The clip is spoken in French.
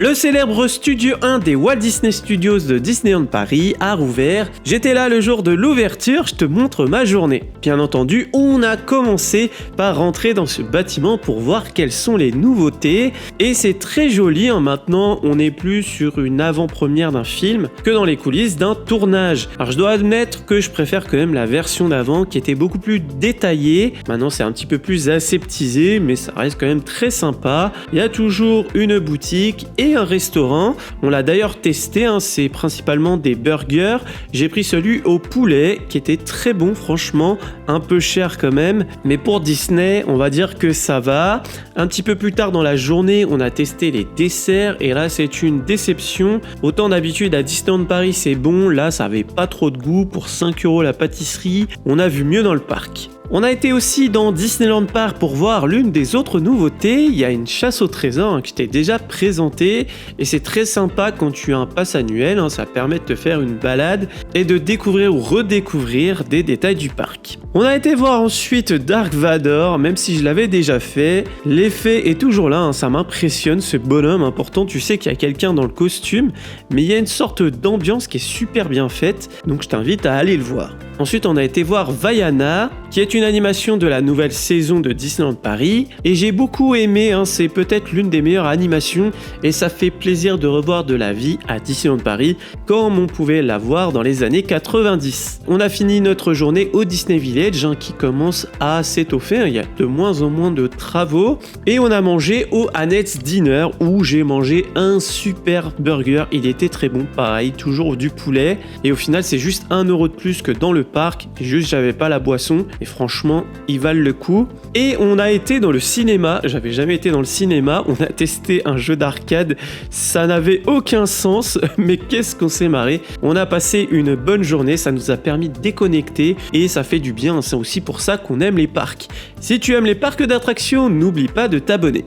Le célèbre Studio 1 des Walt Disney Studios de Disneyland Paris a rouvert. J'étais là le jour de l'ouverture, je te montre ma journée. Bien entendu, on a commencé par rentrer dans ce bâtiment pour voir quelles sont les nouveautés. Et c'est très joli, maintenant on n'est plus sur une avant-première d'un film que dans les coulisses d'un tournage. Alors je dois admettre que je préfère quand même la version d'avant qui était beaucoup plus détaillée. Maintenant c'est un petit peu plus aseptisé, mais ça reste quand même très sympa. Il y a toujours une boutique et un restaurant. On l'a d'ailleurs testé, c'est principalement des burgers. J'ai pris celui au poulet qui était très bon, franchement, un peu cher quand même, mais pour Disney, on va dire que ça va. Un petit peu plus tard dans la journée, on a testé les desserts et là c'est une déception. Autant d'habitude à Disneyland Paris c'est bon, là ça avait pas trop de goût. Pour 5 € la pâtisserie, on a vu mieux dans le parc. On a été aussi dans Disneyland Park pour voir l'une des autres nouveautés. Il y a une chasse au trésor qui t'est déjà présentée et c'est très sympa quand tu as un pass annuel. Ça permet de te faire une balade et de découvrir ou redécouvrir des détails du parc. On a été voir ensuite Dark Vador, même si je l'avais déjà fait. L'effet est toujours là, ça m'impressionne ce bonhomme. Pourtant tu sais qu'il y a quelqu'un dans le costume, mais il y a une sorte d'ambiance qui est super bien faite, donc je t'invite à aller le voir. Ensuite on a été voir Vaiana, qui est une animation de la nouvelle saison de Disneyland Paris, et j'ai beaucoup aimé, c'est peut-être l'une des meilleures animations, et ça fait plaisir de revoir de la vie à Disneyland Paris, comme on pouvait la voir dans les années 90. On a fini notre journée au Disney Village, qui commence à s'étoffer, il y a de moins en moins de travaux, et on a mangé au Annette's Dinner, où j'ai mangé un super burger, il était très bon, pareil, toujours du poulet, et au final c'est juste 1 € de plus que dans le parc, juste j'avais pas la boisson, et franchement ils valent le coup. Et on a été dans le cinéma, j'avais jamais été dans le cinéma, on a testé un jeu d'arcade, ça n'avait aucun sens, mais qu'est-ce qu'on s'est marré. On a passé une bonne journée, ça nous a permis de déconnecter et ça fait du bien, c'est aussi pour ça qu'on aime les parcs. Si tu aimes les parcs d'attractions, n'oublie pas de t'abonner.